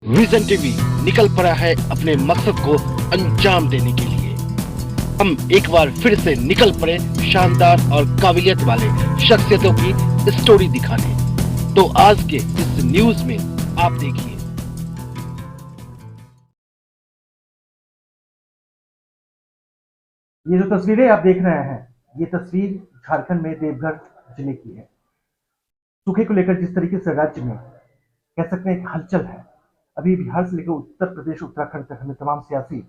Vision TV निकल पड़ा है अपने मकसद को अंजाम देने के लिए। हम एक बार फिर से निकल पड़े शानदार और काबिलियत वाले शख्सियतों की स्टोरी दिखाने। तो आज के इस न्यूज में आप देखिए। ये जो तस्वीरें आप देख रहे हैं, ये तस्वीर झारखंड में देवघर जिले की है। सूखे को लेकर जिस तरीके से राज्य में कह सकते हैं एक हलचल है, अभी बिहार से लेकर उत्तर प्रदेश उत्तराखंड तक हमें तमाम सियासी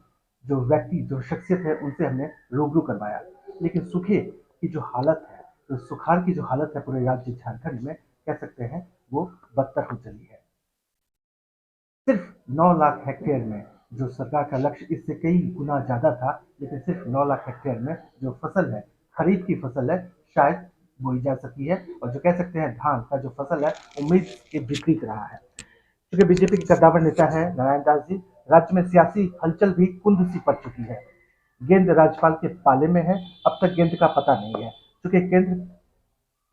जो व्यक्ति जो शख्सियत है उनसे हमने रूबरू करवाया, लेकिन सूखे की जो हालत है, तो सुखाड़ की जो हालत है पूरे राज्य झारखंड में कह सकते हैं वो बदतर हो चली है। सिर्फ 9 लाख हेक्टेयर में जो सरकार का लक्ष्य इससे कई गुना ज्यादा था, लेकिन सिर्फ 9 लाख हेक्टेयर में जो फसल है, खरीफ की फसल है, शायद बोई जा सकी है। और जो कह सकते हैं धान का जो फसल है उम्मीद के विपरीत रहा है। क्योंकि बीजेपी के कद्दावर नेता है नारायण दास जी, राज्य में सियासी हलचल भी कुंद सी पड़ चुकी है। गेंद राज्यपाल के पाले में है, अब तक गेंद का पता नहीं है। क्योंकि केंद्र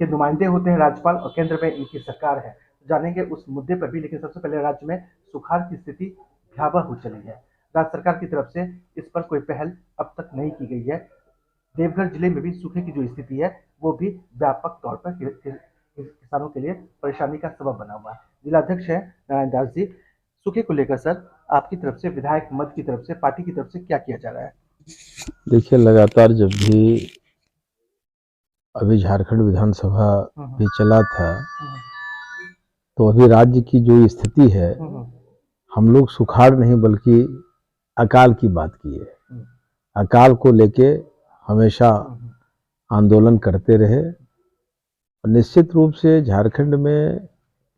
के नुमाइंदे होते हैं राज्यपाल और केंद्र में इनकी सरकार है, जानेंगे उस मुद्दे पर भी। लेकिन सबसे पहले राज्य में सुखाड़ की स्थिति भयावह हो चली है। राज्य सरकार की तरफ से इस पर कोई पहल अब तक नहीं की गई है। देवघर जिले में भी सूखे की जो स्थिति है वो भी व्यापक तौर पर किसानों के लिए परेशानी का सबब बना हुआ है। जिलाध्यक्ष है नारायण दास जी, सूखे को लेकर सर आपकी तरफ से, विधायक मत की तरफ से, पार्टी की तरफ से क्या किया जा रहा है? देखिए, लगातार जब भी अभी झारखंड विधानसभा भी चला था, तो अभी राज्य की जो स्थिति है, हम लोग सुखाड़ नहीं बल्कि अकाल की बात की है। अकाल को लेके हमेशा आंदोलन करते रहे और निश्चित रूप से झारखंड में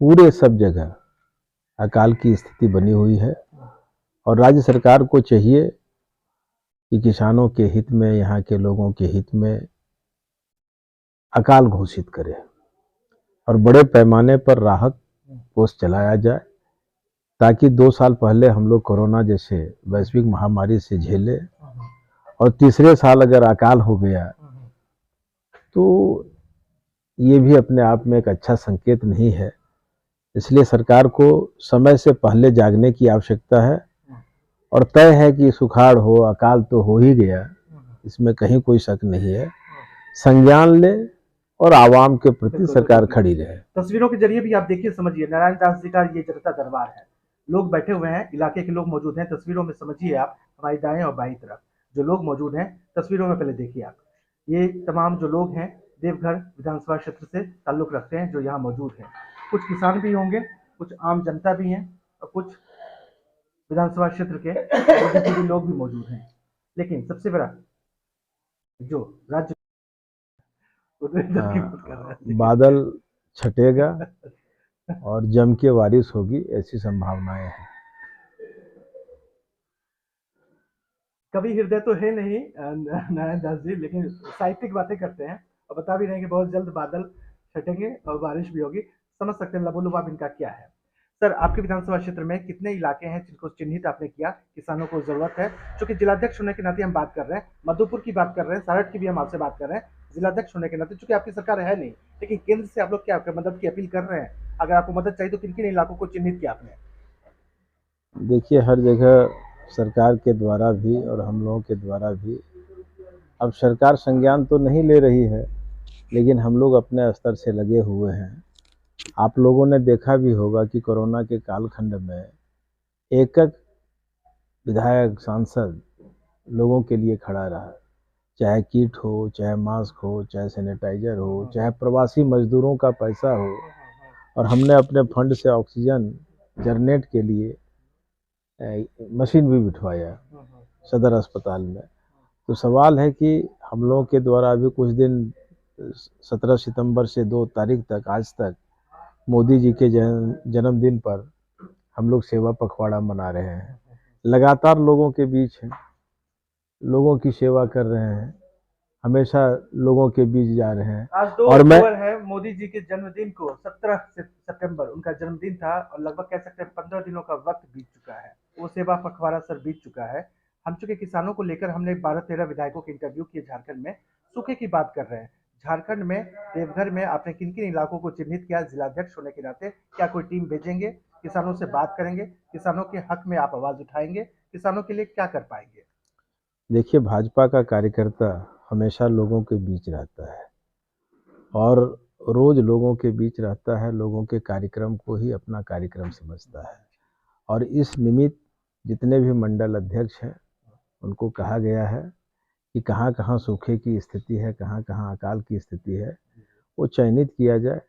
पूरे सब जगह अकाल की स्थिति बनी हुई है। और राज्य सरकार को चाहिए कि किसानों के हित में, यहाँ के लोगों के हित में अकाल घोषित करे और बड़े पैमाने पर राहत कोष चलाया जाए, ताकि 2 साल पहले हम लोग कोरोना जैसे वैश्विक महामारी से झेले और तीसरे साल अगर अकाल हो गया तो ये भी अपने आप में एक अच्छा संकेत नहीं है। इसलिए सरकार को समय से पहले जागने की आवश्यकता है और तय है कि सुखाड़ हो, अकाल तो हो ही गया, इसमें कहीं कोई शक नहीं है। संज्ञान ले और आवाम के प्रति सरकार खड़ी रहे। तस्वीरों के जरिए भी आप देखिए, समझिए, नारायण दास जी का ये जनता दरबार है। लोग बैठे हुए हैं, इलाके के लोग मौजूद हैं। तस्वीरों में समझिए आप, हमारी दाएं और बाईं तरफ जो लोग मौजूद हैं, तस्वीरों में पहले देखिए आप। ये तमाम जो लोग हैं देवघर विधानसभा क्षेत्र से ताल्लुक रखते हैं जो यहाँ मौजूद हैं। कुछ किसान भी होंगे, कुछ आम जनता भी हैं और कुछ विधानसभा क्षेत्र के लोग भी मौजूद हैं। लेकिन सबसे बड़ा जो राज्य बादल छटेगा और जम के बारिश होगी, ऐसी संभावनाएं हैं। कभी हृदय तो है नहीं नारायण दास जी, लेकिन साहित्यिक बातें करते हैं और बता भी रहे हैं कि बहुत जल्द बादल छटेंगे और बारिश भी होगी। समझ सकते हैं लबोलुबाब इनका क्या है। सर, आपके विधानसभा क्षेत्र में कितने इलाके हैं जिनको चिन्हित आपने किया, किसानों को जरूरत है? क्योंकि जिलाध्यक्ष होने के नाते हम बात कर रहे हैं, मधुपुर की बात कर रहे हैं, सारठ की भी हम आपसे बात कर रहे हैं। जिलाध्यक्ष होने के नाते, चूंकि आपकी सरकार है नहीं, लेकिन केंद्र से आप लोग क्या मदद की अपील कर रहे हैं? अगर आपको मदद चाहिए तो किन किन इलाकों को चिन्हित किया आपने? देखिए, हर जगह सरकार के द्वारा भी और हम लोगों के द्वारा भी अब सरकार संज्ञान तो नहीं ले रही है, लेकिन हम लोग अपने स्तर से लगे हुए हैं। आप लोगों ने देखा भी होगा कि कोरोना के कालखंड में एक विधायक, सांसद लोगों के लिए खड़ा रहा, चाहे किट हो, चाहे मास्क हो, चाहे सैनिटाइजर हो, चाहे प्रवासी मजदूरों का पैसा हो। और हमने अपने फंड से ऑक्सीजन जनरेट के लिए मशीन भी बिठवाया सदर अस्पताल में। तो सवाल है कि हम लोगों के द्वारा अभी कुछ दिन 17 सितंबर से 2 तारीख तक, आज तक मोदी जी के जन्मदिन पर हम लोग सेवा पखवाड़ा मना रहे हैं। लगातार लोगों के बीच हैं, लोगों की सेवा कर रहे हैं, हमेशा लोगों के बीच जा रहे हैं। आज 2 और मैं अक्टूबर है, मोदी जी के जन्मदिन को 17 सितंबर उनका जन्मदिन था और लगभग कह सकते हैं 15 दिनों का वक्त बीत चुका है। वो सेवा पखवाड़ा सर बीत चुका है। हम चूंकि किसानों को लेकर हमने 12-13 विधायकों के इंटरव्यू किए झारखंड में, सूखे की बात कर रहे हैं। झारखंड में देवघर में आपने किन किन इलाकों को चिन्हित किया? जिलाध्यक्ष होने के नाते क्या कोई टीम भेजेंगे किसानों से बात करेंगे, किसानों के हक में आप आवाज उठाएंगे, किसानों के लिए क्या कर पाएंगे? देखिए, भाजपा का कार्यकर्ता हमेशा लोगों के बीच रहता है और रोज लोगों के बीच रहता है, लोगों के कार्यक्रम को ही अपना कार्यक्रम समझता है। और इस निमित्त जितने भी मंडल अध्यक्ष हैं उनको कहा गया है कि कहाँ कहाँ सूखे की स्थिति है, कहाँ कहाँ अकाल की स्थिति है, वो चयनित किया जाए।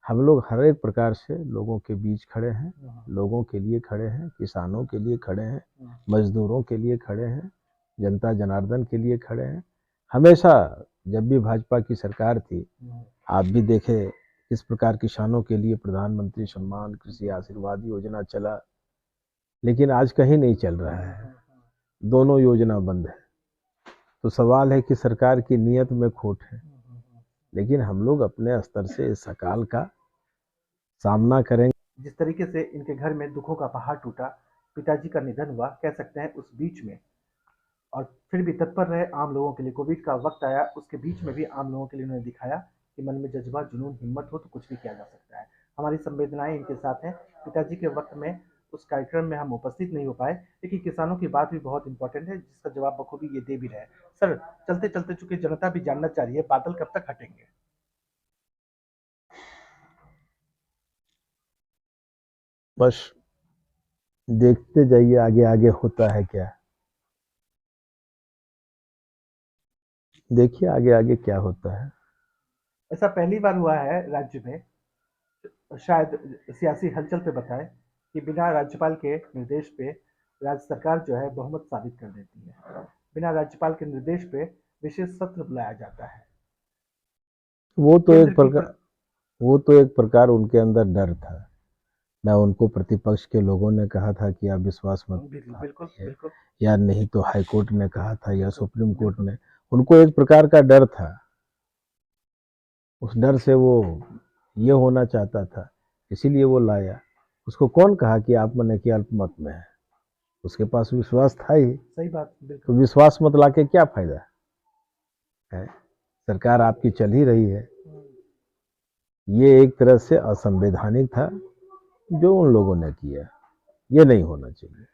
हम लोग हर एक प्रकार से लोगों के बीच खड़े हैं, लोगों के लिए खड़े हैं, किसानों के लिए खड़े हैं, मजदूरों के लिए खड़े हैं, जनता जनार्दन के लिए खड़े हैं। हमेशा जब भी भाजपा की सरकार थी, आप भी देखे किस प्रकार किसानों के लिए प्रधानमंत्री सम्मान कृषि आशीर्वाद योजना चला, लेकिन आज कहीं नहीं चल रहा है, दोनों योजना बंद है। तो सवाल है कि सरकार की नीयत में खोट है, लेकिन हम लोग अपने स्तर से इस अकाल का सामना करेंगे। जिस तरीके से इनके घर में दुखों का पहाड़ टूटा, पिताजी का निधन हुआ, कह सकते हैं उस बीच में, और फिर भी तत्पर रहे आम लोगों के लिए। कोविड का वक्त आया, उसके बीच में भी आम लोगों के लिए उन्होंने दिखाया कि मन में जज्बा, जुनून, हिम्मत हो तो कुछ भी किया जा सकता है। हमारी संवेदनाएं इनके साथ हैं। पिताजी के वक्त में उस कार्यक्रम में हम उपस्थित नहीं हो पाए, लेकिन किसानों की बात भी बहुत इंपॉर्टेंट है, जिसका जवाब बखूबी ये दे भी रहे हैं। सर, चलते चलते चूंकि जनता भी जानना चाह रही है, बादल कब तक हटेंगे? बस देखते जाइए आगे आगे होता है क्या, देखिए आगे आगे क्या होता है। ऐसा पहली बार हुआ है राज्य में, शायद सियासी हलचल पे बताएं, कि बिना राज्यपाल के निर्देश पे राज्य सरकार जो है बहुमत साबित कर देती है। बिना राज्यपाल के निर्देश पे विशेष सत्र बुलाया जाता है। वो तो केंद्र एक की प्रकार वो तो एक प्रकार उनके अंदर डर था। ना उनको प्रतिपक्ष के लोगों ने कहा था कि आप विश्वास मत बिल्कुल उठाइए, बिल्कुल या नहीं तो हाई कोर्ट ने कहा था या सुप्रीम कोर्ट ने, उनको एक प्रकार का डर था। उस डर से वो ये होना चाहता था, इसीलिए वो लाया। उसको कौन कहा कि आप मने कि अल्पमत में है, उसके पास विश्वास था ही। सही बात, तो बिल्कुल। विश्वास मत लाके क्या फायदा है, सरकार आपकी चल ही रही है। ये एक तरह से असंवैधानिक था जो उन लोगों ने किया, ये नहीं होना चाहिए।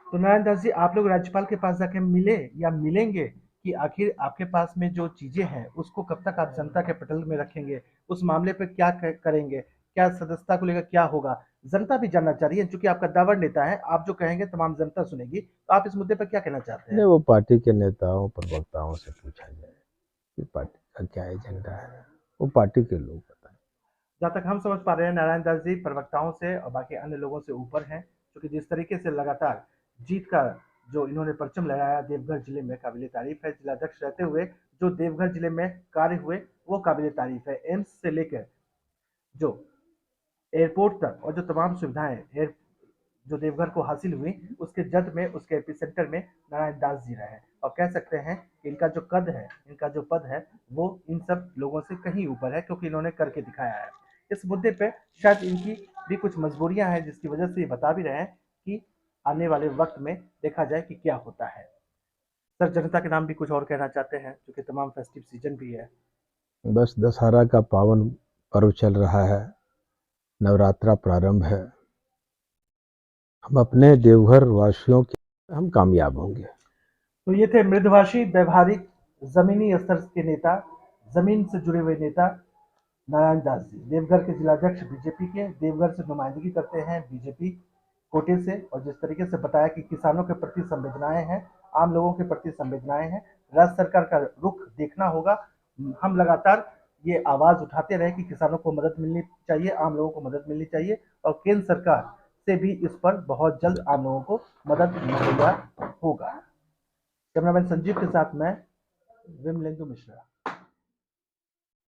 तो नारायण दास जी, आप लोग राज्यपाल के पास जाके मिले या मिलेंगे, कि आखिर आपके पास में जो चीजें हैं उसको कब तक आप जनता के पटल में रखेंगे, उस मामले पर क्या करेंगे, क्या सदस्यता को लेकर क्या होगा? जनता भी जानना चाह रही है, क्योंकि आपका दावर नेता है, आप जो कहेंगे तमाम जनता सुनेगी। तो आप इस मुद्दे पर क्या कहना चाहते हैं? नहीं, वो पार्टी के नेताओं प्रवक्ताओं से पूछा जाए कि पार्टी का क्या एजेंडा है, वो पार्टी के लोग बताएं। जहाँ तक हम समझ पा रहे हैं, नारायण दास जी प्रवक्ताओं से और बाकी अन्य लोगों से ऊपर हैं, क्योंकि जिस तरीके से लगातार जीत का जो इन्होंने परचम लहराया देवघर जिले में, काबिल तारीफ है। जिलाध्यक्ष रहते हुए जो देवघर जिले में कार्य हुए वो काबिल तारीफ है। एम्स से लेकर जो एयरपोर्ट तक और जो तमाम सुविधाएं एयर जो देवघर को हासिल हुई, उसके जद में, उसके एपिसेंटर में नारायण दास जी रहे। और कह सकते हैं कि इनका जो कद है, इनका जो पद है, वो इन सब लोगों से कहीं ऊपर है, क्योंकि इन्होंने करके दिखाया है। इस मुद्दे पे शायद इनकी भी कुछ मजबूरियां हैं, जिसकी वजह से ये बता भी रहे हैं कि आने वाले वक्त में देखा जाए कि क्या होता है। सर, जनता के नाम भी कुछ और कहना चाहते हैं, क्योंकि तमाम फेस्टिव सीजन भी है। बस दशहरा का पावन पर्व चल रहा है, नवरात्रा प्रारंभ है। हम अपने देवघर वासियों के हम कामयाब होंगे। तो ये थे मृदभाषी, व्यवहारिक, जमीनी स्तर के नेता, जमीन से जुड़े हुए नेता नारायण दास जी, देवघर के जिलाध्यक्ष बीजेपी के। देवघर से नुमाइंदगी करते हैं बीजेपी कोटे से, और जिस तरीके से बताया कि किसानों के प्रति संवेदनाएं हैं, आम लोगों के प्रति संवेदनाएं हैं, राज्य सरकार का रुख देखना होगा। हम लगातार ये आवाज उठाते रहे कि किसानों को मदद मिलनी चाहिए, आम लोगों को मदद मिलनी चाहिए, और केंद्र सरकार से भी इस पर बहुत जल्द आम लोगों को मदद मुहैया होगा। कैमरामैन संजीव के साथ मैं विमलेंदु मिश्रा।